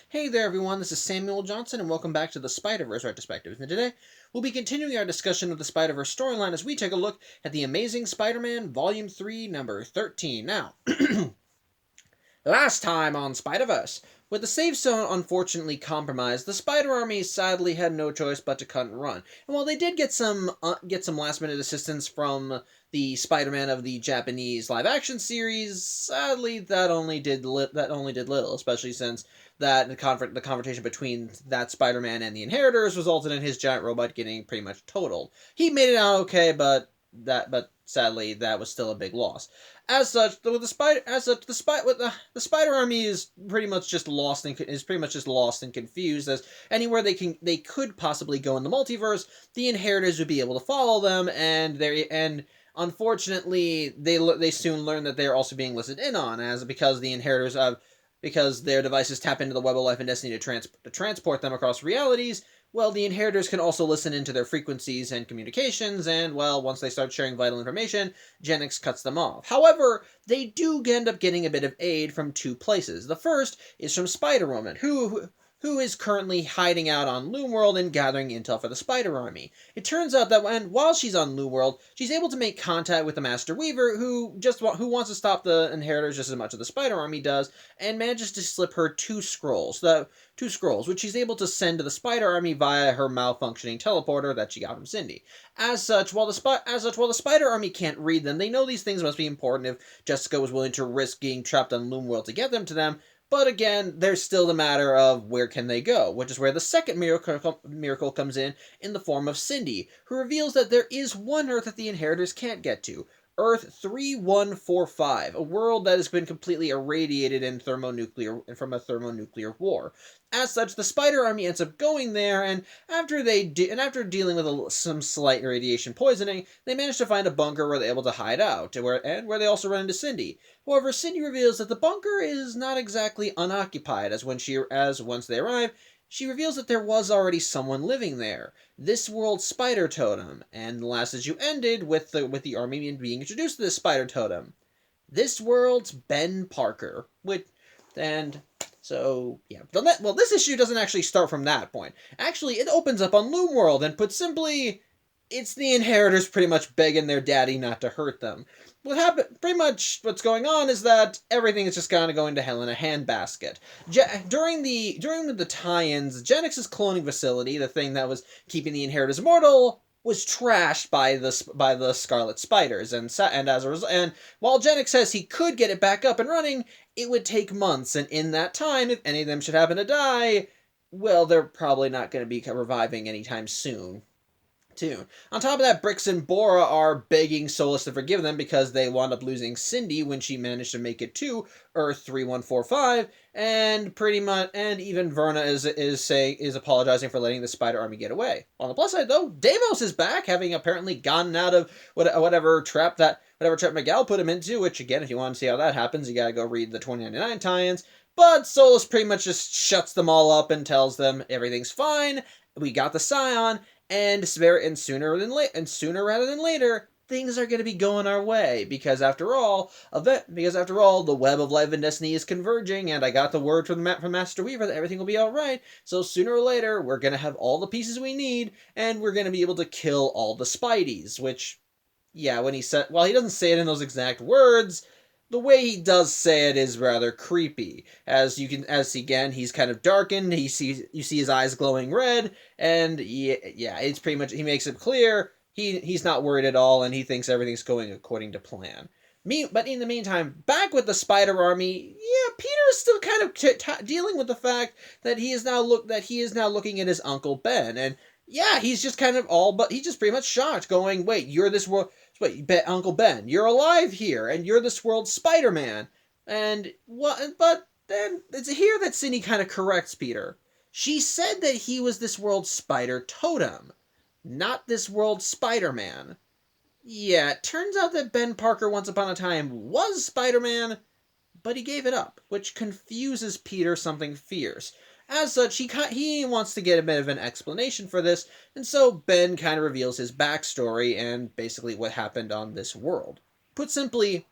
Hey there everyone, this is Samuel Johnson and welcome back to the Spider-Verse Retrospectives. And today, we'll be continuing our discussion of the Spider-Verse storyline as we take a look at The Amazing Spider-Man Volume 3, number 13. Now, last time on Spider-Verse, with the safe zone unfortunately compromised, the Spider Army sadly had no choice but to cut and run. And while they did get some last-minute assistance from the Spider-Man of the Japanese live-action series, sadly that only did little, especially since the confrontation between that Spider-Man and the Inheritors resulted in his giant robot getting pretty much totaled. He made it out okay, but sadly that was still a big loss. As such, the Spider Army is pretty much just lost and confused. As anywhere they could possibly go in the multiverse, the Inheritors would be able to follow them, and unfortunately they soon learn that they're also being listened in on, because their devices tap into the web of life and destiny to transport them across realities. Well, the Inheritors can also listen into their frequencies and communications, and, well, once they start sharing vital information, Genix cuts them off. However, they do end up getting a bit of aid from two places. The first is from Spider-Woman, who is currently hiding out on Loomworld and gathering intel for the Spider Army. It turns out that while she's on Loomworld, she's able to make contact with the Master Weaver, who wants to stop the Inheritors just as much as the Spider Army does, and manages to slip her two scrolls, which she's able to send to the Spider Army via her malfunctioning teleporter that she got from Cindy. As such, while the Spider Army can't read them, they know these things must be important if Jessica was willing to risk being trapped on Loomworld to get them to them. But again, there's still the matter of where can they go, which is where the second miracle comes in the form of Cindy, who reveals that there is one Earth that the Inheritors can't get to. Earth 3145, a world that has been completely irradiated from a thermonuclear war. As such, the Spider Army ends up going there, and after dealing with some slight radiation poisoning, they manage to find a bunker where they're able to hide out, where they also run into Cindy. However, Cindy reveals that the bunker is not exactly unoccupied, as once they arrive, she reveals that there was already someone living there, this world's spider totem, and the last issue ended with the army being introduced to this spider totem. This world's Ben Parker. This issue doesn't actually start from that point. Actually, it opens up on Loomworld, and put simply, it's the Inheritors pretty much begging their daddy not to hurt them. What's going on is that everything is just kind of going to hell in a handbasket. During the tie-ins, Genix's cloning facility, the thing that was keeping the Inheritors immortal, was trashed by the Scarlet Spiders, and as a result, and while Genix says he could get it back up and running, it would take months, and in that time, if any of them should happen to die, well, they're probably not going to be reviving anytime soon. On top of that, Brix and Bora are begging Solus to forgive them because they wound up losing Cindy when she managed to make it to Earth 3145, and even Verna is apologizing for letting the Spider Army get away. On the plus side, though, Deimos is back, having apparently gotten out of whatever trap Miguel put him into. Which, again, if you want to see how that happens, you gotta go read the 2099 tie-ins. But Solus pretty much just shuts them all up and tells them everything's fine. We got the Scion. And sooner rather than later, things are going to be going our way, because after all, the web of life and destiny is converging, and I got the word from Master Weaver that everything will be all right. So sooner or later, we're going to have all the pieces we need, and we're going to be able to kill all the Spideys. Which, yeah, he doesn't say it in those exact words, the way he does say it is rather creepy. He's kind of darkened. You see his eyes glowing red, and it's pretty much, he makes it clear he's not worried at all, and he thinks everything's going according to plan. But in the meantime, back with the Spider Army, Peter is still kind of dealing with the fact that he is now looking at his Uncle Ben, and he's just he's just pretty much shocked, going, "Wait, you're this world." Wait, Uncle Ben, you're alive here, and you're this world's Spider-Man. But then it's here that Cindy kind of corrects Peter. She said that he was this world's spider totem, not this world's Spider-Man. Yeah, it turns out that Ben Parker once upon a time was Spider-Man, but he gave it up, which confuses Peter something fierce. As such, he wants to get a bit of an explanation for this, and so Ben kind of reveals his backstory and basically what happened on this world. Put simply,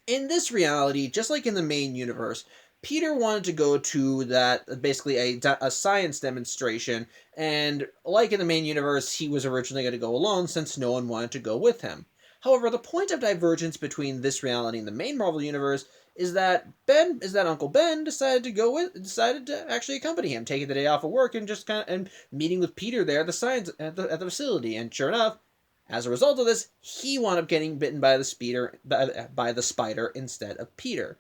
in this reality, just like in the main universe, Peter wanted to go to that, basically a science demonstration, and like in the main universe, he was originally going to go alone since no one wanted to go with him. However, the point of divergence between this reality and the main Marvel universe is that Uncle Ben decided to actually accompany him, taking the day off of work and just and meeting with Peter there at the science at the facility. And sure enough, as a result of this, he wound up getting bitten by by the spider instead of Peter.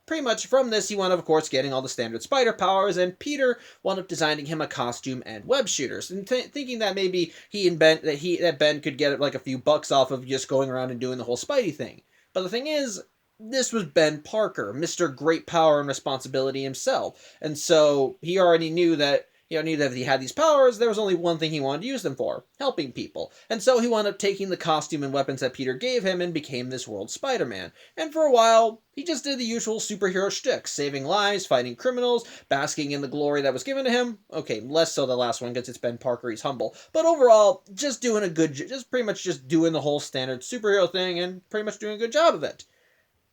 Pretty much from this, he wound up, of course, getting all the standard spider powers, and Peter wound up designing him a costume and web shooters, and thinking that maybe that Ben could get like a few bucks off of just going around and doing the whole Spidey thing. But the thing is, this was Ben Parker, Mr. Great Power and Responsibility himself, and so he already knew that if he had these powers, there was only one thing he wanted to use them for: helping people. And so he wound up taking the costume and weapons that Peter gave him and became this world's Spider-Man. And for a while, he just did the usual superhero shtick, saving lives, fighting criminals, basking in the glory that was given to him. Okay, less so the last one, because it's Ben Parker, he's humble. But overall, just pretty much just doing the whole standard superhero thing and pretty much doing a good job of it.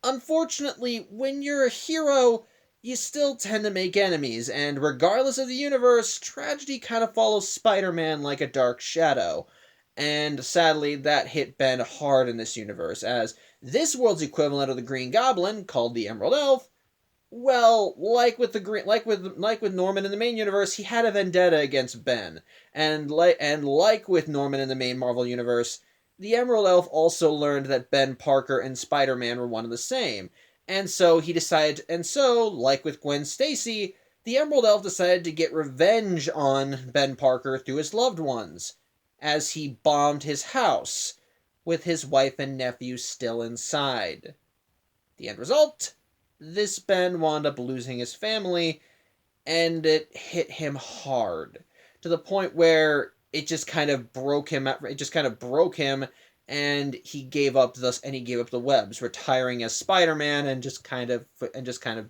Unfortunately, when you're a hero, you still tend to make enemies, and regardless of the universe, tragedy kind of follows Spider-Man like a dark shadow. And sadly, that hit Ben hard in this universe, as this world's equivalent of the Green Goblin, called the Emerald Elf, well, like with Norman in the main universe, he had a vendetta against Ben, and like with Norman in the main Marvel universe, the Emerald Elf also learned that Ben Parker and Spider-Man were one and the same. And so like with Gwen Stacy, the Emerald Elf decided to get revenge on Ben Parker through his loved ones, as he bombed his house, with his wife and nephew still inside. The end result? This Ben wound up losing his family, and it hit him hard, to the point where it just kind of broke him. And he gave up the webs, retiring as Spider-Man and just kind of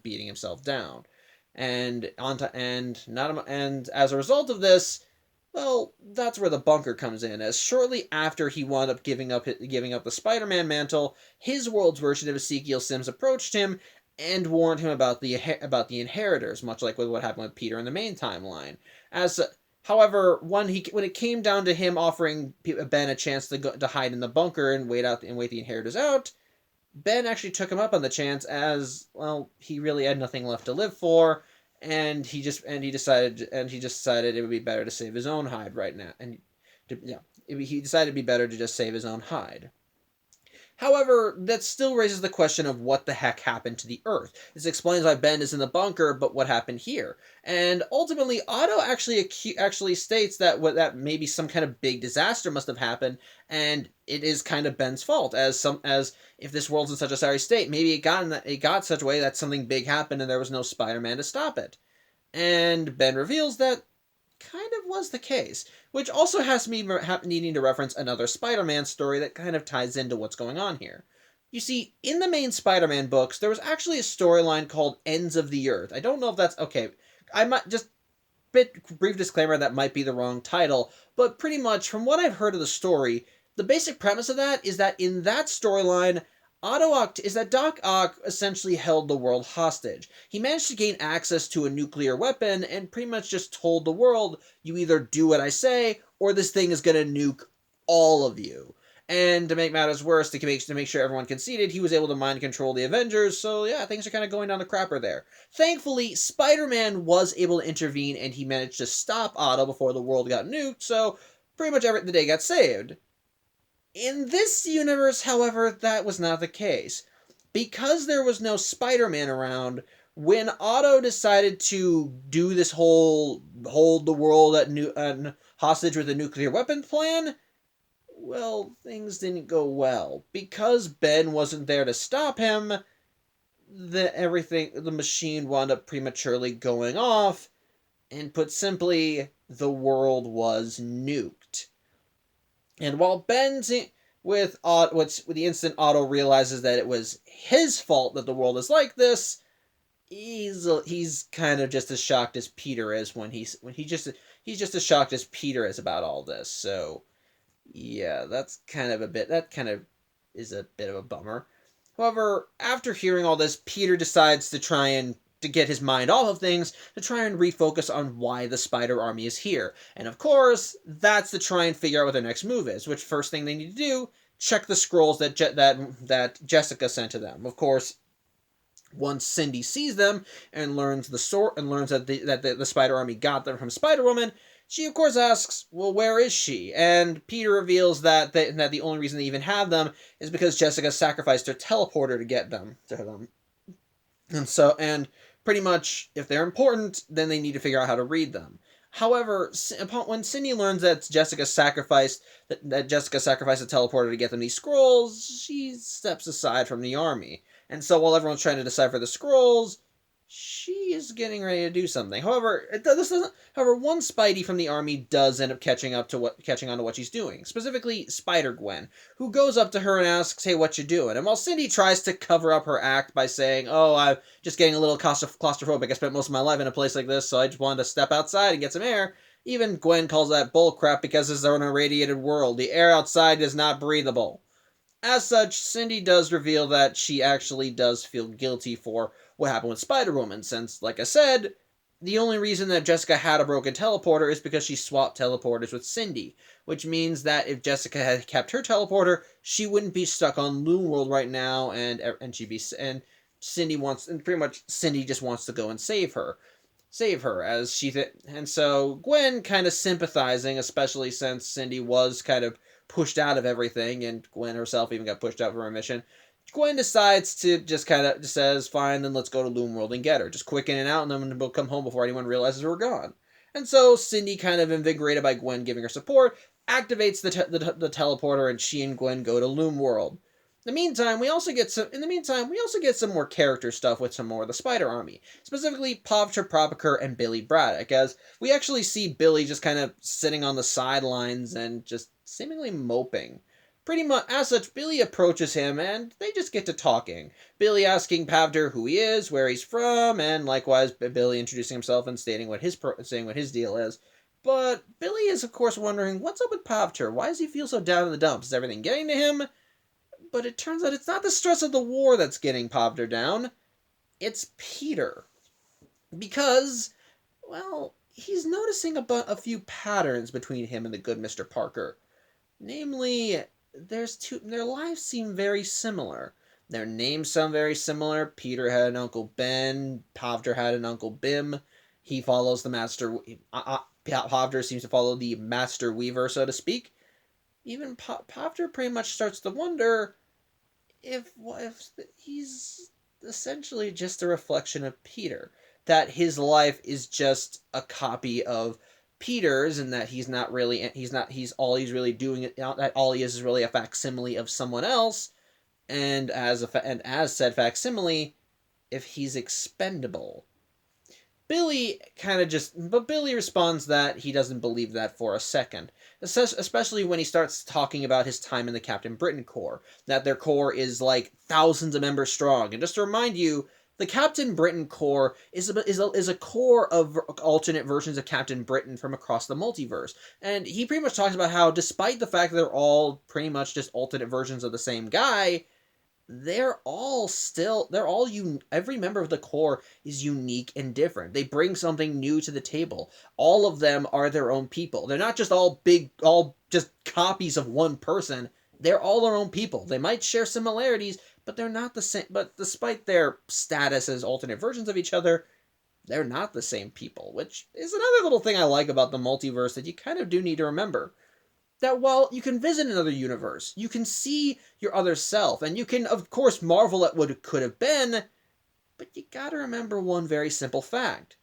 beating himself down. And as a result of this, well, that's where the bunker comes in, as shortly after he wound up giving up the Spider-Man mantle, his world's version of Ezekiel Sims approached him and warned him about the inheritors, much like with what happened with Peter in the main timeline. However, when it came down to him offering Ben a chance to hide in the bunker and wait the inheritors out, Ben actually took him up on the chance, as well, he really had nothing left to live for, and he decided it would be better to save his own hide right now, he decided it'd be better to just save his own hide. However, that still raises the question of what the heck happened to the Earth. This explains why Ben is in the bunker, but what happened here? And ultimately, Otto actually states that maybe some kind of big disaster must have happened, and it is kind of Ben's fault, as if this world's in such a sorry state, maybe it got such a way that something big happened and there was no Spider-Man to stop it. And Ben reveals that kind of was the case, which also has me needing to reference another Spider-Man story that kind of ties into what's going on here. You see, in the main Spider-Man books, there was actually a storyline called Ends of the Earth. I don't know if that's okay. I might just brief disclaimer, that might be the wrong title, but pretty much from what I've heard of the story, the basic premise of that is that in that storyline, Doc Ock essentially held the world hostage. He managed to gain access to a nuclear weapon and pretty much just told the world, you either do what I say, or this thing is going to nuke all of you. And to make matters worse, to make sure everyone conceded, he was able to mind control the Avengers, so yeah, things are kind of going down the crapper there. Thankfully, Spider-Man was able to intervene, and he managed to stop Otto before the world got nuked, so pretty much the day got saved. In this universe, however, that was not the case. Because there was no Spider-Man around, when Otto decided to do this whole hold the world hostage with a nuclear weapon plan, well, things didn't go well. Because Ben wasn't there to stop him, the machine wound up prematurely going off, and put simply, the world was nuked. And while with the instant Otto realizes that it was his fault that the world is like this, he's kind of just as shocked as Peter is he's just as shocked as Peter is about all this. So yeah, that kind of is a bit of a bummer. However, after hearing all this, Peter decides to get his mind off of things, to try and refocus on why the spider army is here. And of course, that's to try and figure out what their next move is, which first thing they need to do, check the scrolls that Jessica sent to them. Of course, once Cindy sees them and learns that the Spider Army got them from Spider Woman, she of course asks, "Well, where is she?" And Peter reveals that the only reason they even have them is because Jessica sacrificed her teleporter to get them to them. And pretty much, if they're important, then they need to figure out how to read them. However, when Cindy learns that Jessica sacrificed the teleporter to get them these scrolls, she steps aside from the army. And so while everyone's trying to decipher the scrolls, she is getting ready to do something. However, one Spidey from the army does end up catching on to what she's doing. Specifically, Spider-Gwen, who goes up to her and asks, "Hey, what you doing?" And while Cindy tries to cover up her act by saying, "Oh, I'm just getting a little claustrophobic. I spent most of my life in a place like this, so I just wanted to step outside and get some air," even Gwen calls that bullcrap because it's an irradiated world. The air outside is not breathable. As such, Cindy does reveal that she actually does feel guilty for what happened with Spider-Woman, since, like I said, the only reason that Jessica had a broken teleporter is because she swapped teleporters with Cindy, which means that if Jessica had kept her teleporter, she wouldn't be stuck on Loon World right now, and Cindy just wants to go and save her. And so Gwen kind of sympathizing, especially since Cindy was kind of pushed out of everything, and Gwen herself even got pushed out from her mission. Gwen decides to just says, "Fine, then let's go to Loom World and get her. Just quick in and out, and then we'll come home before anyone realizes we're gone." And so Cindy, kind of invigorated by Gwen giving her support, activates the teleporter, and she and Gwen go to Loom World. In the meantime, we also get some more character stuff with some more of the Spider Army, specifically Pavcher Proppaker and Billy Braddock, as we actually see Billy just kind of sitting on the sidelines and just seemingly moping. Pretty much, as such, Billy approaches him, and they just get to talking. Billy asking Pavter who he is, where he's from, and likewise Billy introducing himself and saying what his deal is. But Billy is, of course, wondering what's up with Pavter. Why does he feel so down in the dumps? Is everything getting to him? But it turns out it's not the stress of the war that's getting Pavter down. It's Peter. Because, well, he's noticing a few patterns between him and the good Mr. Parker. Namely, their lives seem very similar. Their names sound very similar. Peter had an Uncle Ben. Pavter had an Uncle Bim. He follows the Master... Pavter seems to follow the Master Weaver, so to speak. Even Pavter pretty much starts to wonder if he's essentially just a reflection of Peter. That his life is just a copy of Peter's, and that all he is really a facsimile of someone else, and as said facsimile, if he's expendable. But Billy responds that he doesn't believe that for a second, especially when he starts talking about his time in the Captain Britain Corps, that their corps is like thousands of members strong. And just to remind you, the Captain Britain Corps is a core of alternate versions of Captain Britain from across the multiverse. And he pretty much talks about how, despite the fact that they're all pretty much just alternate versions of the same guy, every member of the Corps is unique and different. They bring something new to the table. All of them are their own people. They're not just all just copies of one person. They're all their own people. They might share similarities, but they're not the same. But despite their status as alternate versions of each other, they're not the same people, which is another little thing I like about the multiverse that you kind of do need to remember. That while you can visit another universe, you can see your other self, and you can, of course, marvel at what it could have been, but you gotta remember one very simple fact.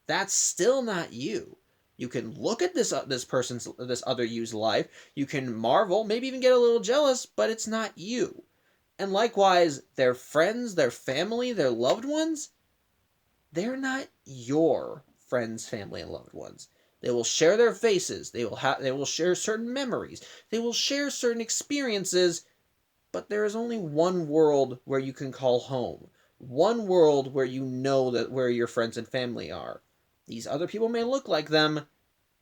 That's still not you. You can look at this other you's life, you can marvel, maybe even get a little jealous, but it's not you. And likewise, their friends, their family, their loved ones, they're not your friends, family, and loved ones. They will share their faces, they will share certain memories, they will share certain experiences, but there is only one world where you can call home. One world where you know that where your friends and family are. These other people may look like them,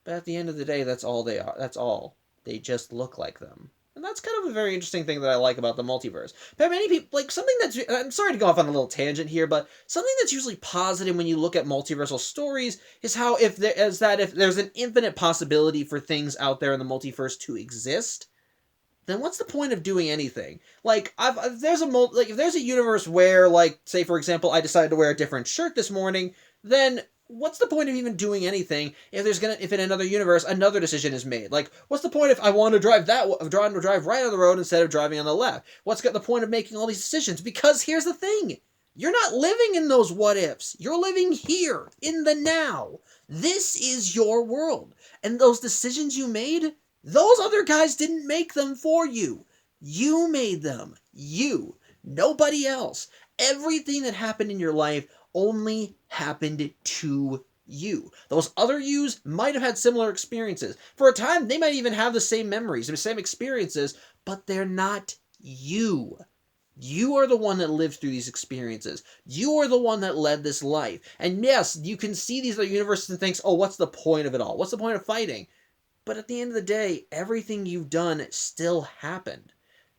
but at the end of the day, that's all they are. That's all. They just look like them. And that's kind of a very interesting thing that I like about the multiverse. But many people, like, something that's, I'm sorry to go off on a little tangent here, but something that's usually positive when you look at multiversal stories is how if there's an infinite possibility for things out there in the multiverse to exist, then what's the point of doing anything? Like, if there's a universe where, like, say for example, I decided to wear a different shirt this morning, then what's the point of even doing anything if in another universe another decision is made? Like, what's the point if I want to drive drive right on the road instead of driving on the left? What's got the point of making all these decisions? Because here's the thing. You're not living in those what ifs. You're living here in the now. This is your world. And those decisions you made, those other guys didn't make them for you. You made them. You. Nobody else. Everything that happened in your life only happened to you. Those other yous might have had similar experiences. For a time, they might even have the same memories, the same experiences, but they're not you. You are the one that lived through these experiences. You are the one that led this life. And yes, you can see these other universes and think, oh, what's the point of it all? What's the point of fighting? But at the end of the day, everything you've done still happened.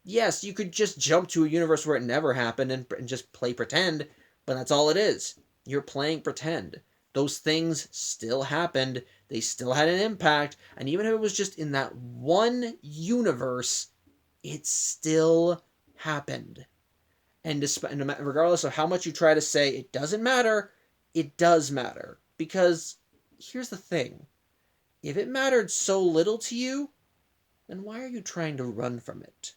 Yes, you could just jump to a universe where it never happened and just play pretend, but that's all it is. You're playing pretend. Those things still happened. They still had an impact. And even if it was just in that one universe, it still happened. And regardless of how much you try to say it doesn't matter, it does matter. Because here's the thing. If it mattered so little to you, then why are you trying to run from it?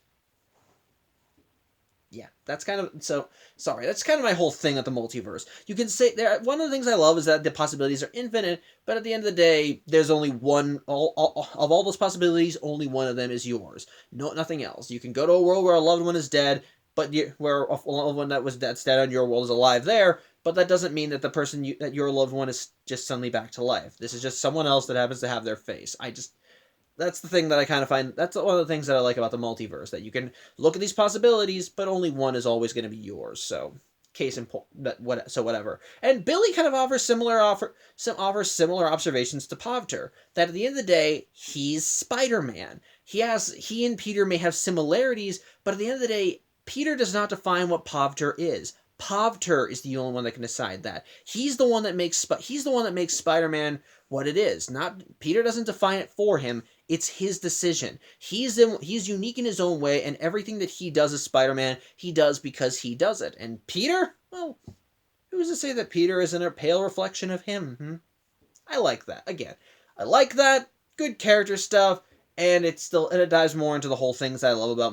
Yeah, that's kind of, that's kind of my whole thing at the multiverse. You can say, one of the things I love is that the possibilities are infinite, but at the end of the day, there's only one, of all those possibilities, only one of them is yours. No, nothing else. You can go to a world where a loved one is dead, but where a loved one that's dead on your world is alive there, but that doesn't mean that the person that your loved one is just suddenly back to life. This is just someone else that happens to have their face. That's the thing that I kind of find, that's one of the things that I like about the multiverse, that you can look at these possibilities, but only one is always going to be yours. So, case in point, whatever. And Billy kind of offers similar observations to Pavter, that at the end of the day, he's Spider-Man. He and Peter may have similarities, but at the end of the day, Peter does not define what Pavter is. Pavter is the only one that can decide that. He's the one that makes Spider-Man what it is. Not Peter doesn't define it for him. It's his decision. He's unique in his own way, and everything that he does as Spider-Man, he does because he does it. And Peter, well, who's to say that Peter isn't a pale reflection of him? I like that. Again, I like that. Good character stuff. And it dives more into the whole things I love about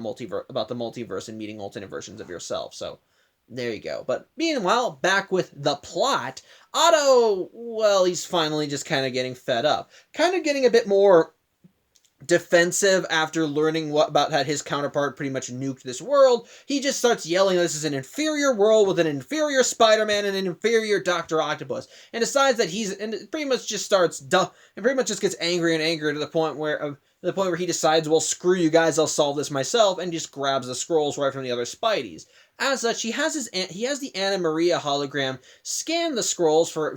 the multiverse and meeting alternate versions of yourself. So there you go. But meanwhile, back with the plot, Otto, well, he's finally just kind of getting fed up. Kind of getting a bit more defensive after learning about how his counterpart pretty much nuked this world. He just starts yelling this is an inferior world with an inferior Spider-Man and an inferior Dr. Octopus, and decides that pretty much just gets angry and angry to the point where he decides, well, screw you guys, I'll solve this myself, and just grabs the scrolls right from the other Spideys. As such, he has the Anna Maria hologram scan the scrolls for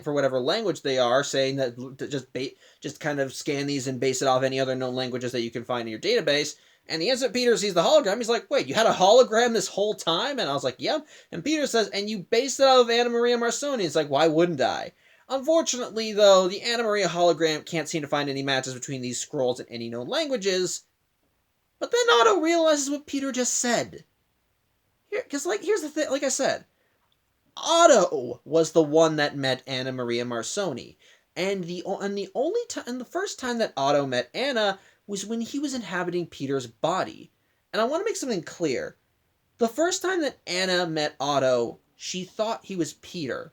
whatever language they are, saying that just kind of scan these and base it off any other known languages that you can find in your database. And the instant Peter sees the hologram, he's like, wait, you had a hologram this whole time? And I was like, yep. And Peter says, and you based it off of Anna Maria Marconi. It's like, why wouldn't I? Unfortunately, though, the Anna Maria hologram can't seem to find any matches between these scrolls in any known languages. But then Otto realizes what Peter just said. Because, here's the thing, like I said, Otto was the one that met Anna Maria Marconi. And the first time that Otto met Anna was when he was inhabiting Peter's body. And I want to make something clear. The first time that Anna met Otto, she thought he was Peter.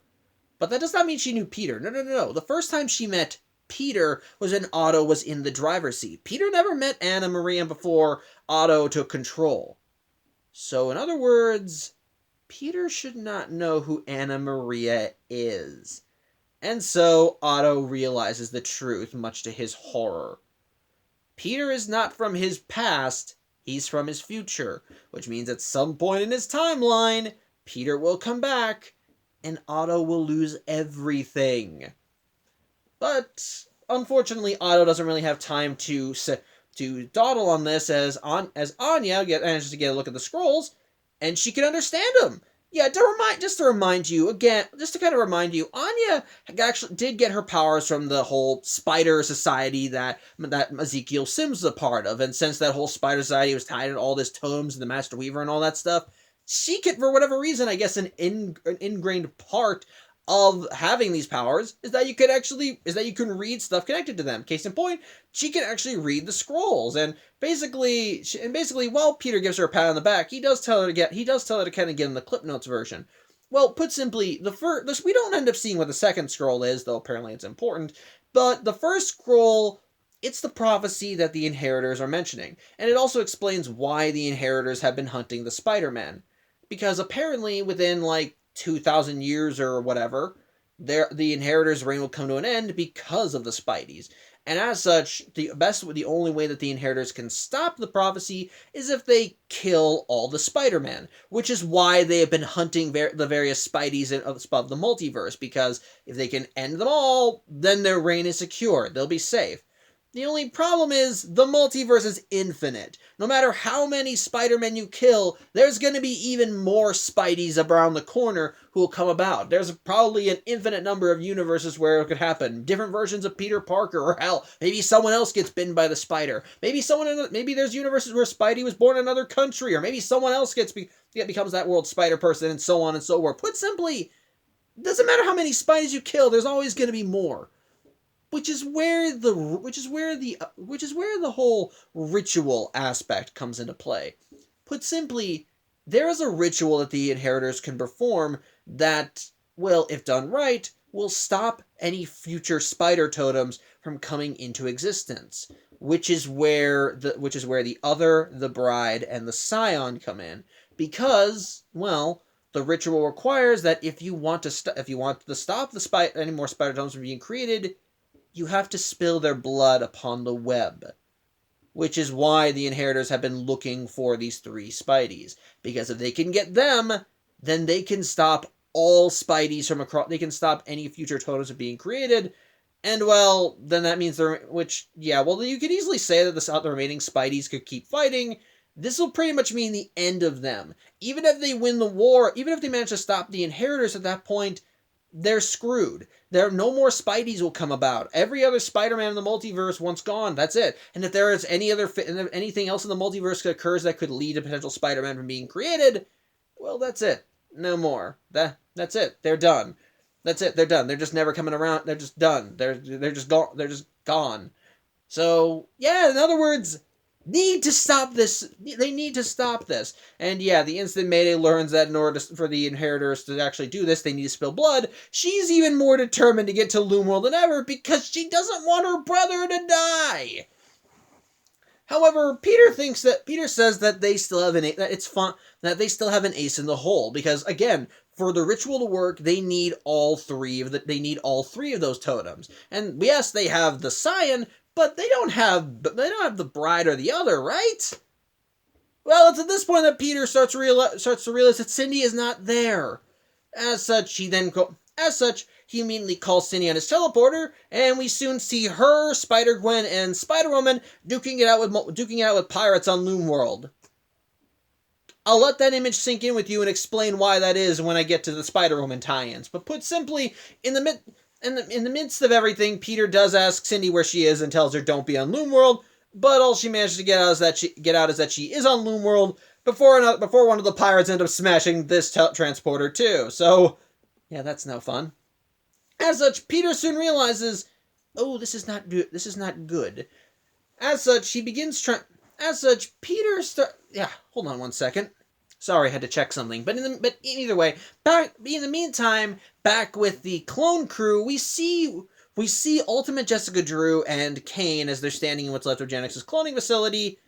But that does not mean she knew Peter. No. The first time she met Peter was when Otto was in the driver's seat. Peter never met Anna Maria before Otto took control. So, in other words, Peter should not know who Anna Maria is. And so, Otto realizes the truth, much to his horror. Peter is not from his past, he's from his future, which means at some point in his timeline, Peter will come back, and Otto will lose everything. But, unfortunately, Otto doesn't really have time to to dawdle on this as Anya manages to get a look at the scrolls, and she can understand them. Yeah, just to remind you again, just to kind of remind you, Anya actually did get her powers from the whole spider society that Ezekiel Sims is a part of, and since that whole spider society was tied to all this totems and the Master Weaver and all that stuff, she could, for whatever reason, I guess an ingrained part of having these powers is that you can read stuff connected to them. Case in point, she can actually read the scrolls, and basically, while Peter gives her a pat on the back, he does tell her to kind of get in the Clip Notes version. Well, put simply, we don't end up seeing what the second scroll is, though apparently it's important. But the first scroll, it's the prophecy that the Inheritors are mentioning, and it also explains why the Inheritors have been hunting the Spider-Man, because apparently within 2,000 years or whatever, the Inheritors' reign will come to an end because of the Spideys. And as such, the only way that the Inheritors can stop the prophecy is if they kill all the Spider-Man, which is why they have been hunting the various Spideys of the multiverse, because if they can end them all, then their reign is secure. They'll be safe. The only problem is the multiverse is infinite. No matter how many Spider-Men you kill, there's going to be even more Spideys around the corner who will come about. There's probably an infinite number of universes where it could happen. Different versions of Peter Parker, or hell, maybe someone else gets bitten by the spider. Maybe there's universes where Spidey was born in another country, or maybe someone else becomes that world's Spider person, and so on and so forth. Put simply, it doesn't matter how many Spideys you kill, there's always going to be more. Which is where the whole ritual aspect comes into play. Put simply, there is a ritual that the Inheritors can perform that, well, if done right, will stop any future spider totems from coming into existence. Which is where the Other, the Bride, and the Scion come in, because, well, the ritual requires that if you want to stop any more spider totems from being created, you have to spill their blood upon the web. Which is why the Inheritors have been looking for these 3 Spideys. Because if they can get them, then they can stop all Spideys from across... They can stop any future totems from being created. And, well, then that means you could easily say that the remaining Spideys could keep fighting. This will pretty much mean the end of them. Even if they win the war, even if they manage to stop the Inheritors at that point, they're screwed. No more Spideys will come about. Every other Spider-Man in the multiverse once gone. That's it. And if there is anything else in the multiverse that occurs that could lead to potential Spider-Man from being created, well, that's it. No more. That's it. They're done. That's it. They're done. They're just never coming around. They're just done. They're just gone. They're just gone. So yeah, in other words, need to stop this. They need to stop this. And yeah, the instant Mayday learns that in order for the Inheritors to actually do this, they need to spill blood, she's even more determined to get to Loomworld than ever because she doesn't want her brother to die. However, Peter says that they still have that they still have an ace in the hole, because again, for the ritual to work, they need all 3 of those totems. And yes, they have the Scion, but they don't have the Bride or the Other, right? Well, it's at this point that Peter starts to realize that Cindy is not there. As such, he immediately calls Cindy on his teleporter, and we soon see her, Spider-Gwen, and Spider-Woman duking it out with pirates on Loomworld. I'll let that image sink in with you and explain why that is when I get to the Spider-Woman tie-ins. But put simply, in the midst of everything, Peter does ask Cindy where she is and tells her don't be on Loomworld, but all she manages to get out is that she is on Loomworld before one of the pirates ends up smashing this transporter too. So, yeah, that's no fun. As such, Peter soon realizes, oh, this is not good. As such, hold on one second. Sorry, I had to check something. But either way, in the meantime, back with the clone crew, we see Ultimate Jessica Drew and Kane as they're standing in what's left of Janix's cloning facility,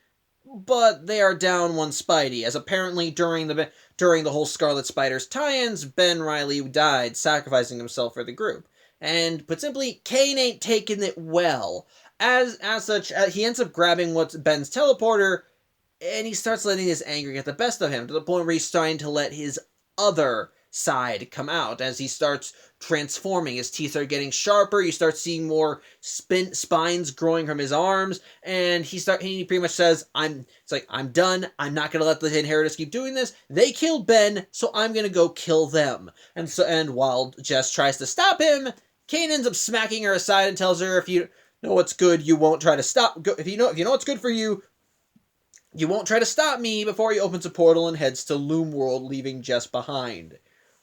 but they are down one Spidey, as apparently during the whole Scarlet Spider's tie-ins, Ben Reilly died, sacrificing himself for the group. And put simply, Kane ain't taking it well. As such, he ends up grabbing what's Ben's teleporter, and he starts letting his anger get the best of him, to the point where he's starting to let his other side come out as he starts transforming. His teeth are getting sharper. You start seeing more spines growing from his arms, and he pretty much says, "I'm done. I'm not gonna let the inheritors keep doing this. They killed Ben, so I'm gonna go kill them." And while Jess tries to stop him, Kane ends up smacking her aside and tells her, "If you know what's good, you won't try to stop. If you know what's good for you, you won't try to stop me." Before he opens a portal and heads to Loom World, leaving Jess behind.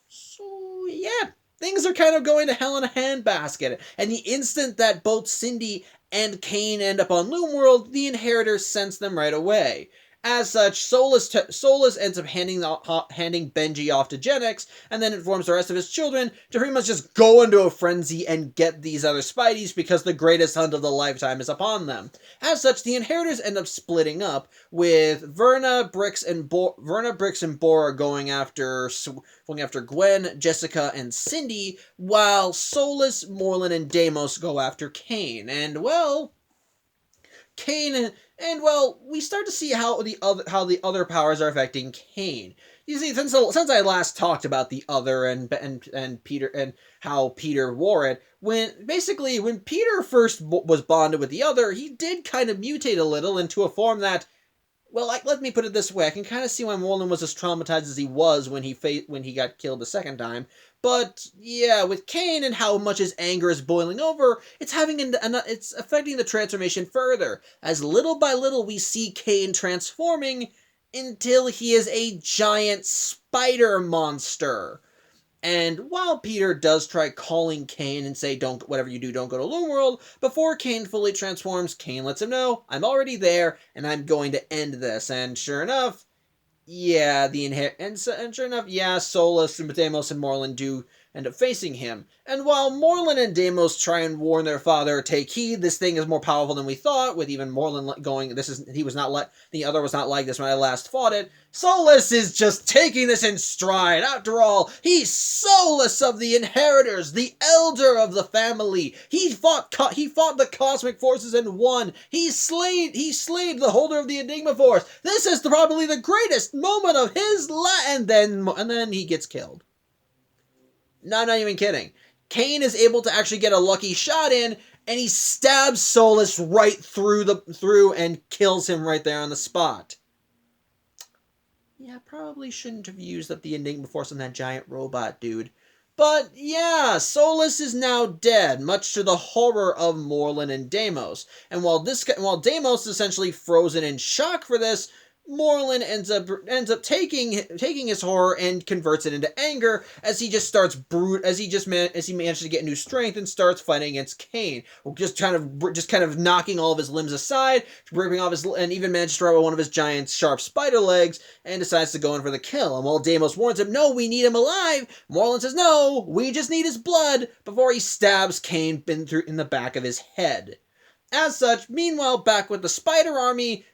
So yeah, things are kind of going to hell in a handbasket. And the instant that both Cindy and Kane end up on Loom World, the inheritors sense them right away. As such, Solus ends up handing Benji off to Gen-X, and then informs the rest of his children to pretty much just go into a frenzy and get these other Spideys because the greatest hunt of the lifetime is upon them. As such, the inheritors end up splitting up, with Verna, Brix, and Bora going after Gwen, Jessica, and Cindy, while Solus, Morlun, and Deimos go after Kane. And well, we start to see how the other powers are affecting Kane. You see, since I last talked about the other and Peter and how Peter wore it, when Peter first was bonded with the other, he did kind of mutate a little into a form that, well, let me put it this way. I can kind of see why Morlun was as traumatized as he was when he got killed the second time. But yeah, with Kane and how much his anger is boiling over, it's affecting the transformation further. As little by little we see Kane transforming until he is a giant spider monster. And while Peter does try calling Kane and say, whatever you do, don't go to Loom World, before Kane fully transforms, Kane lets him know, "I'm already there, and I'm going to end this." And sure enough, Solus and Deimos and Morlun do end up facing him. And while Morlun and Deimos try and warn their father, "Take heed, this thing is more powerful than we thought," with even Morlun going, the other was not like this when I last fought it, Solus is just taking this in stride. After all, he's Solus of the Inheritors, the elder of the family. He fought the cosmic forces and won. He slayed the holder of the Enigma Force. This is probably the greatest moment of his life. And then he gets killed. No, I'm not even kidding. Kane is able to actually get a lucky shot in, and he stabs Solus right through and kills him right there on the spot. Yeah, probably shouldn't have used up the Enigma Force on that giant robot dude. But yeah, Solus is now dead, much to the horror of Morlun and Deimos. And while Deimos is essentially frozen in shock for this, Morlun ends up taking his horror and converts it into anger as he manages to get new strength and starts fighting against Kane, just kind of knocking all of his limbs aside, ripping off and even manages to rip one of his giant sharp spider legs, and decides to go in for the kill. And while Deimos warns him, "No, we need him alive," Morlun says, "No, we just need his blood," before he stabs Kane in the back of his head. As such, meanwhile, back with the Spider Army,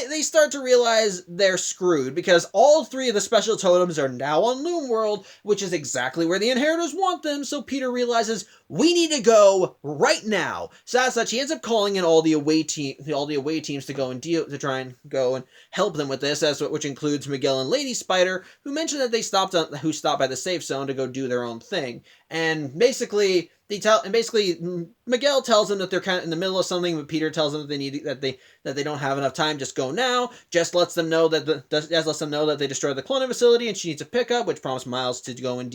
they start to realize they're screwed because all three of the special totems are now on Loom World, which is exactly where the Inheritors want them. So Peter realizes, we need to go right now. So as such, he ends up calling in all the away teams to try and go and help them with this, which includes Miguel and Lady Spider, who mentioned that they stopped by the safe zone to go do their own thing. And basically, Miguel tells them that they're kind of in the middle of something, but Peter tells them that they don't have enough time. Just go now. Jess lets them know that they destroyed the cloning facility and she needs a pickup, which prompts Miles to go and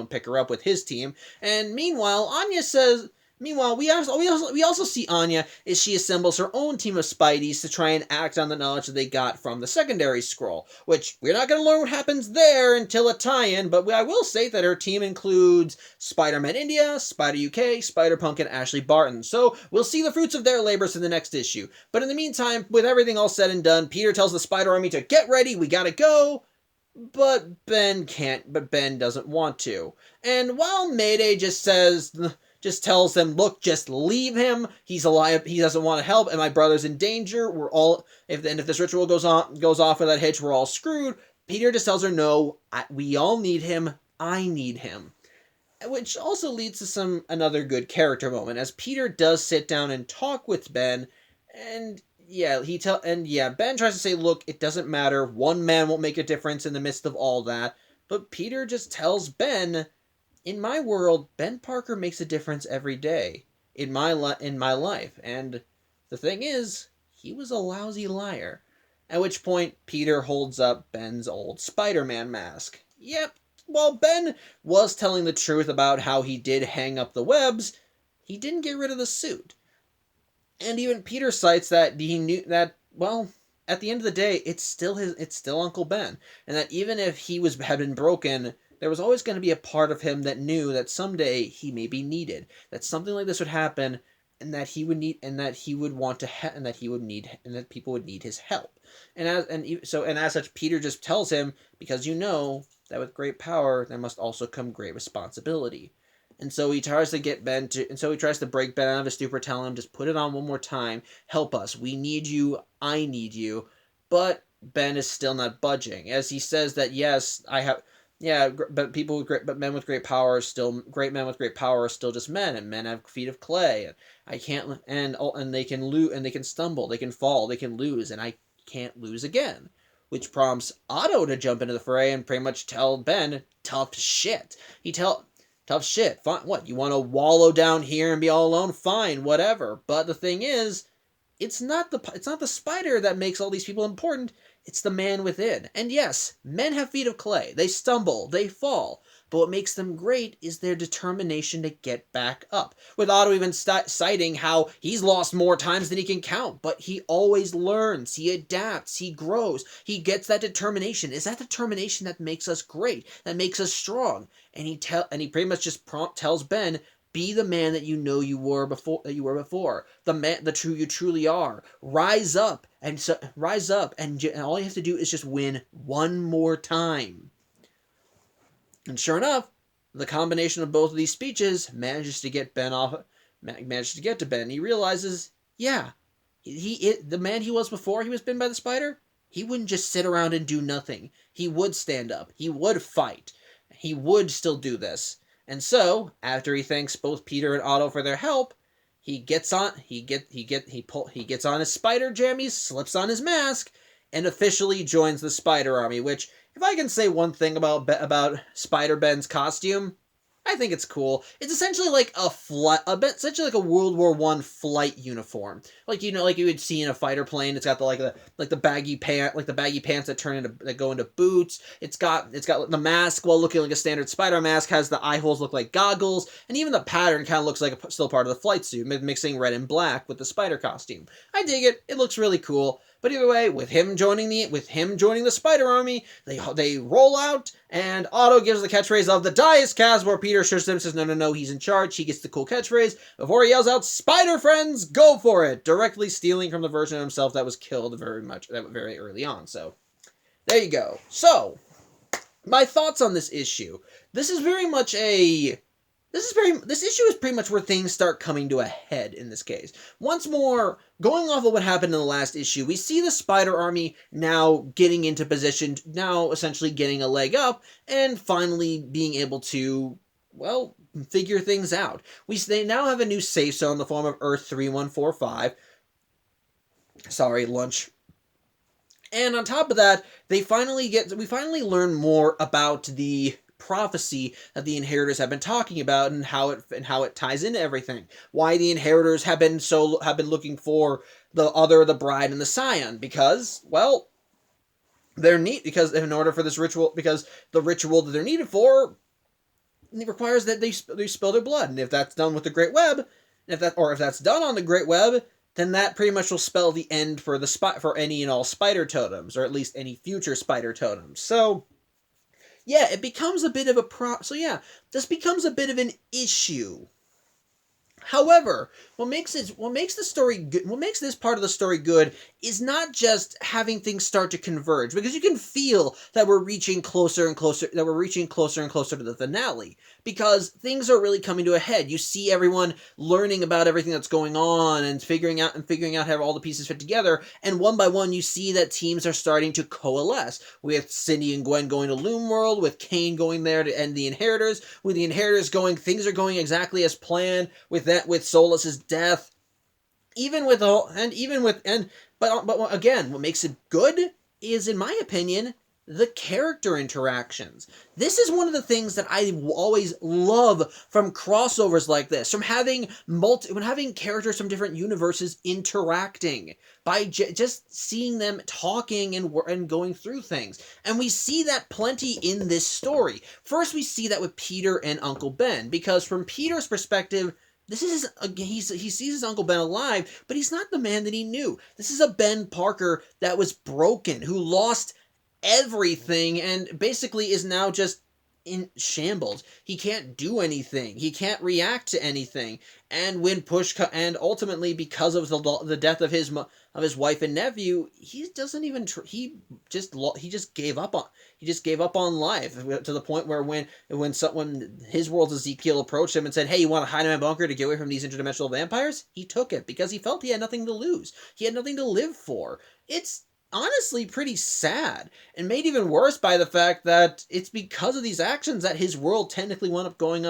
pick her up with his team. And meanwhile, we also see Anya as she assembles her own team of Spideys to try and act on the knowledge that they got from the secondary scroll, which we're not going to learn what happens there until a tie-in, but I will say that her team includes Spider-Man India, Spider UK, Spider-Punk, and Ashley Barton, so we'll see the fruits of their labors in the next issue. But in the meantime, with everything all said and done, Peter tells the Spider Army to get ready, we gotta go. But Ben doesn't want to. And while Mayday just tells them, "Look, just leave him. He's alive. He doesn't want to help, and my brother's in danger. If this ritual goes off without hitch, we're all screwed." Peter just tells her, "No, we all need him. I need him." Which also leads to another good character moment, as Peter does sit down and talk with Ben, and Ben tries to say, "Look, it doesn't matter. One man won't make a difference in the midst of all that." But Peter just tells Ben, in my world, Ben Parker makes a difference every day in my life. And the thing is, he was a lousy liar. At which point, Peter holds up Ben's old Spider-Man mask. Yep, while Ben was telling the truth about how he did hang up the webs, he didn't get rid of the suit. And even Peter cites that he knew that, well, at the end of the day, it's still Uncle Ben, and that even if had been broken, there was always going to be a part of him that knew that someday he may be needed, that something like this would happen, and that he would need, and that he would want to, and that he would need, and that people would need his help. And as such, Peter just tells him, because you know that with great power there must also come great responsibility. And so he tries to get Ben to, and so he tries to break Ben out of his stupor, telling him, just put it on one more time. Help us. We need you. I need you. But Ben is still not budging, as he says that, yes, I have, yeah, but men with great power are still, great men with great power are still just men, and men have feet of clay. And I can't, and they can lose, and they can stumble, they can fall, they can lose, and I can't lose again. Which prompts Otto to jump into the fray and pretty much tell Ben, tough shit. Tough shit. Fine. What, you want to wallow down here and be all alone? Fine, whatever. But the thing is, it's not the spider that makes all these people important. It's the man within. And yes, men have feet of clay. They stumble, they fall. But what makes them great is their determination to get back up. With Otto even citing how he's lost more times than he can count, but he always learns, he adapts, he grows, he gets that determination. It's that determination that makes us great, that makes us strong. And he pretty much just tells Ben, be the man that you know you were before. The man, you truly are. Rise up, and all you have to do is just win one more time. And sure enough, the combination of both of these speeches manages to get to Ben. He realizes, yeah, the man he was before he was bitten by the spider, he wouldn't just sit around and do nothing. He would stand up. He would fight. He would still do this. And so, after he thanks both Peter and Otto for their help, he gets on his spider jammies, slips on his mask, and officially joins the Spider Army, which, if I can say one thing about Spider-Ben's costume, I think it's cool. It's essentially like essentially like a World War I flight uniform, like you would see in a fighter plane. It's got the baggy pants that go into boots. It's got the mask, while looking like a standard spider mask, has the eye holes look like goggles, and even the pattern kind of looks like still part of the flight suit, mixing red and black with the spider costume. I dig it. It looks really cool. But either way, with him joining the Spider Army, they roll out, and Otto gives the catchphrase of the die is cast, where Peter shoots him, says no, he's in charge. He gets the cool catchphrase before he yells out, "Spider friends, go for it!" Directly stealing from the version of himself that was killed very early on. So there you go. So my thoughts on this issue. This issue is pretty much where things start coming to a head in this case. Once more, going off of what happened in the last issue, we see the Spider Army now getting into position, now essentially getting a leg up, and finally being able to, well, figure things out. They now have a new safe zone in the form of Earth 3145. Sorry, lunch. And on top of that, we finally learn more about the prophecy that the Inheritors have been talking about, and how it ties into everything. Why the Inheritors have been looking for the bride and the scion, because, well, because in order for this ritual, because the ritual that they're needed for, it requires that they spill their blood. And if that's done with the Great Web, if that's done on the Great Web, then that pretty much will spell the end for any and all spider totems, or at least any future spider totems. So yeah, it becomes a bit of this becomes a bit of an issue. However, what makes this part of the story good is not just having things start to converge, because you can feel that we're reaching closer and closer to the finale, because things are really coming to a head. You see everyone learning about everything that's going on and figuring out how all the pieces fit together, and one by one you see that teams are starting to coalesce, with Cindy and Gwen going to Loom World, with Kane going there to end the Inheritors, with the Inheritors things are going exactly as planned, with Solus's death, but again, what makes it good is, in my opinion, the character interactions. This is one of the things that I always love from crossovers like this, from having characters from different universes interacting, by just seeing them talking and going through things. And we see that plenty in this story. First, we see that with Peter and Uncle Ben, because from Peter's perspective, this is he sees his Uncle Ben alive, but he's not the man that he knew. This is a Ben Parker that was broken, who lost everything, and basically is now just in shambles. He can't do anything. He can't react to anything. And when and ultimately, because of the death of his wife and nephew, he doesn't even he just gave up on life, to the point where when his world's Ezekiel approached him and said, "Hey, you want to hide in my bunker to get away from these interdimensional vampires?" He took it because he felt he had nothing to lose. He had nothing to live for. It's honestly pretty sad, and made even worse by the fact that it's because of these actions that his world technically wound up going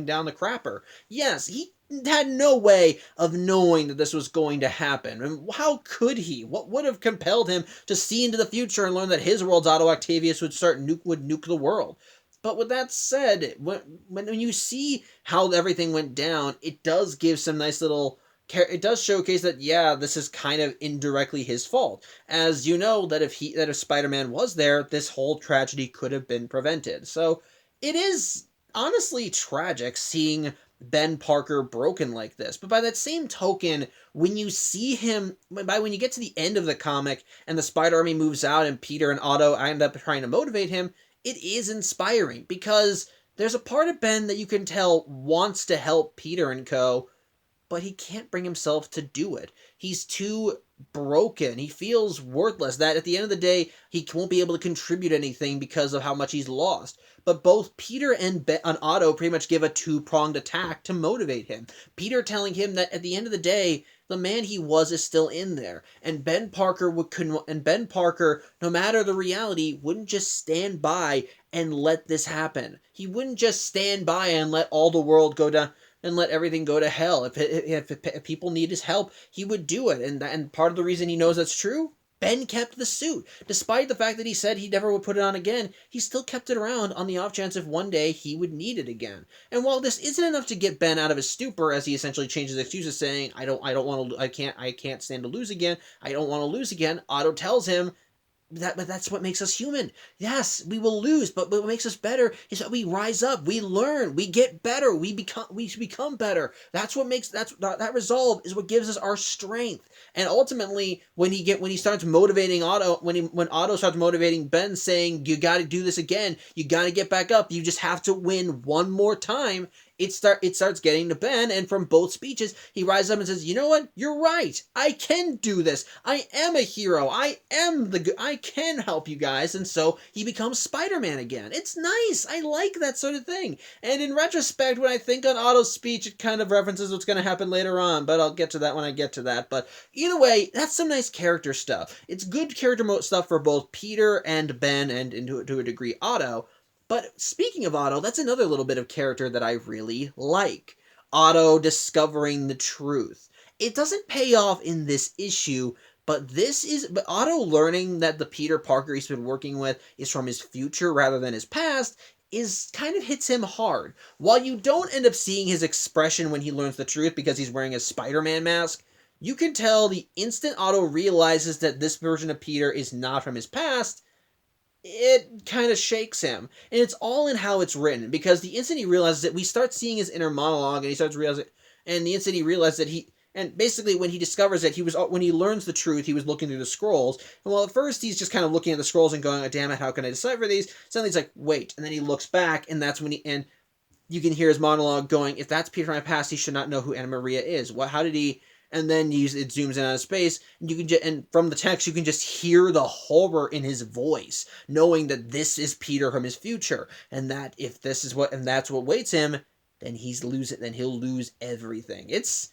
down the crapper. Yes, he had no way of knowing that this was going to happen. And how could he? What would have compelled him to see into the future and learn that his world's Otto Octavius would nuke the world? But with that said, when you see how everything went down, it does give some nice little... It does showcase that, yeah, this is kind of indirectly his fault. As you know, that if Spider-Man was there, this whole tragedy could have been prevented. So it is honestly tragic seeing Ben Parker broken like this. But by that same token, when you see him, when you get to the end of the comic and the Spider Army moves out and Peter and Otto end up trying to motivate him, it is inspiring, because there's a part of Ben that you can tell wants to help Peter and co., but he can't bring himself to do it. He's too broken. He feels worthless, that at the end of the day, he won't be able to contribute anything because of how much he's lost. But both Peter and Otto pretty much give a two-pronged attack to motivate him. Peter telling him that at the end of the day, the man he was is still in there. And Ben Parker, no matter the reality, wouldn't just stand by and let this happen. He wouldn't just stand by and let all the world go down and let everything go to hell. If people need his help, he would do it. And part of the reason he knows that's true, Ben kept the suit. Despite the fact that he said he never would put it on again, he still kept it around on the off chance if one day he would need it again. And while this isn't enough to get Ben out of his stupor, as he essentially changes excuses saying, I can't stand to lose again, I don't want to lose again, Otto tells him, but that's what makes us human. Yes, we will lose, but what makes us better is that we rise up, we learn, we get better, we become better. That resolve is what gives us our strength. And ultimately, when he starts motivating Otto, when Otto starts motivating Ben, saying, "You got to do this again, you got to get back up, you just have to win one more time," it starts getting to Ben, and from both speeches, he rises up and says, "You know what? You're right. I can do this. I am a hero. I can help you guys." And so he becomes Spider-Man again. It's nice. I like that sort of thing. And in retrospect, when I think on Otto's speech, it kind of references what's going to happen later on, but I'll get to that when I get to that. But either way, that's some nice character stuff. It's good character stuff for both Peter and Ben, and to a degree, Otto. But speaking of Otto, that's another little bit of character that I really like. Otto discovering the truth. It doesn't pay off in this issue, but Otto learning that the Peter Parker he's been working with is from his future rather than his past is kind of hits him hard. While you don't end up seeing his expression when he learns the truth because he's wearing a Spider-Man mask, you can tell the instant Otto realizes that this version of Peter is not from his past, it kind of shakes him. And it's all in how it's written, because the instant he realizes it, we start seeing his inner monologue, and he starts realizing, and the instant he realizes that and basically when he discovers that when he learns the truth, he was looking through the scrolls, and while at first he's just kind of looking at the scrolls and going, "Oh, damn it, how can I decipher these?" Suddenly he's like, "Wait," and then he looks back, and that's when and you can hear his monologue going, "If that's Peter from my past, he should not know who Anna Maria is. How did he..." And then it zooms in on his face, and you can and from the text you can just hear the horror in his voice, knowing that this is Peter from his future, and that if this is that's what waits him, then he'll lose everything. It's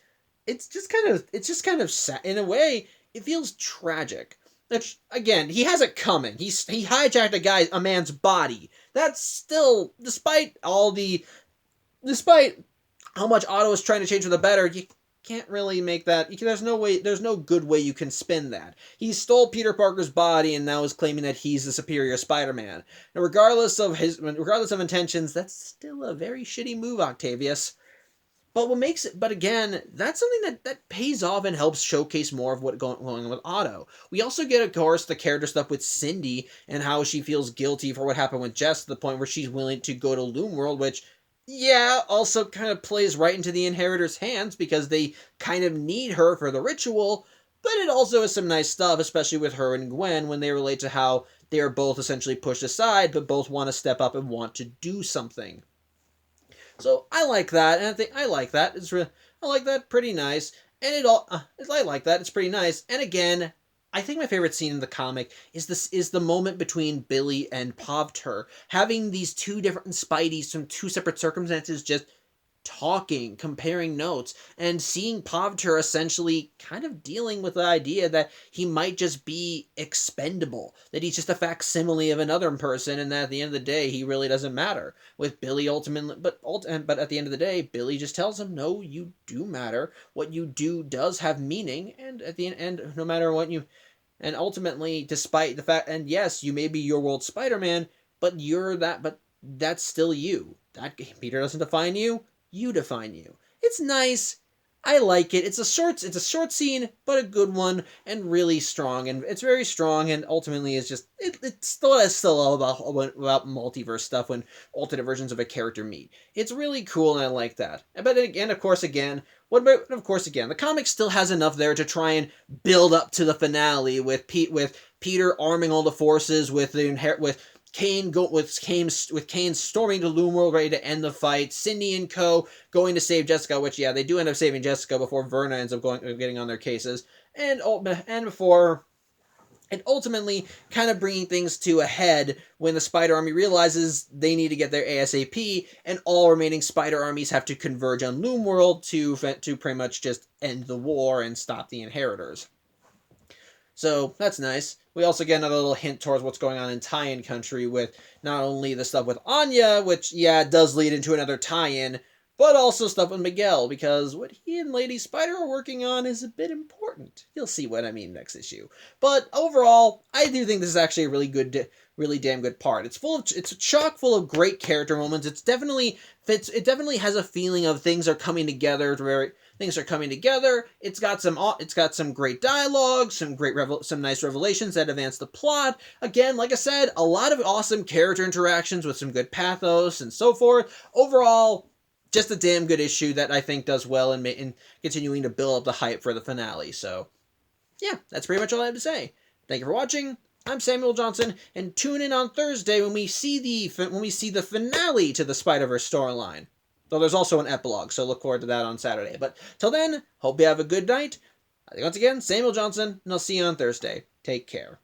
just kind of sad in a way. It feels tragic. That's, again, he has it coming. He hijacked a man's body. That's still, despite how much Otto is trying to change for the better, can't really make that. There's no way. There's no good way you can spin that. He stole Peter Parker's body and now is claiming that he's the superior Spider-Man. Now, regardless of intentions, that's still a very shitty move, Octavius. But what makes it, but again, that's something that pays off and helps showcase more of what's going on with Otto. We also get, of course, the character stuff with Cindy and how she feels guilty for what happened with Jess to the point where she's willing to go to Loom World, which, yeah, also kind of plays right into the Inheritors' hands because they kind of need her for the ritual. But it also has some nice stuff, especially with her and Gwen, when they relate to how they are both essentially pushed aside, but both want to step up and want to do something. So I like that, and I think I like that. I like that, pretty nice, and I like that. It's pretty nice. And again, I think my favorite scene in the comic is the moment between Billy and Pavter, having these two different Spideys from two separate circumstances just talking, comparing notes, and seeing Pavter essentially kind of dealing with the idea that he might just be expendable, that he's just a facsimile of another person, and that at the end of the day, he really doesn't matter. With Billy ultimately, but at the end of the day, Billy just tells him, no, you do matter. What you do does have meaning, and at the end, no matter what you, and ultimately, despite the fact, and yes, you may be your world Spider-Man, but that's still you. That Peter doesn't define you. You define you. It's nice. I like it. It's a short scene, but a good one, and really strong. And it's very strong, and ultimately is just it's still all about multiverse stuff when alternate versions of a character meet. It's really cool, and I like that. But again, of course, the comic still has enough there to try and build up to the finale with Peter arming all the forces with Kane storming to Loom World, ready to end the fight. Cindy and Co. going to save Jessica, which, yeah, they do end up saving Jessica before Verna ends up getting on their cases. And ultimately kind of bringing things to a head when the Spider Army realizes they need to get there ASAP, and all remaining Spider Armies have to converge on Loom World to pretty much just end the war and stop the Inheritors. So that's nice. We also get another little hint towards what's going on in tie-in country with not only the stuff with Anya, which, yeah, does lead into another tie-in, but also stuff with Miguel, because what he and Lady Spider are working on is a bit important. You'll see what I mean next issue. But overall, I do think this is actually a really damn good part. It's chock full of great character moments. It definitely has a feeling of things are coming together It's got some great dialogue, some nice revelations that advance the plot. Again, like I said, a lot of awesome character interactions with some good pathos and so forth. Overall, just a damn good issue that I think does well in continuing to build up the hype for the finale. So, yeah, that's pretty much all I have to say. Thank you for watching. I'm Samuel Johnson, and tune in on Thursday when we see the finale to the Spider-Verse storyline. Though there's also an epilogue, so look forward to that on Saturday. But till then, hope you have a good night. Once again, Samuel Johnson, and I'll see you on Thursday. Take care.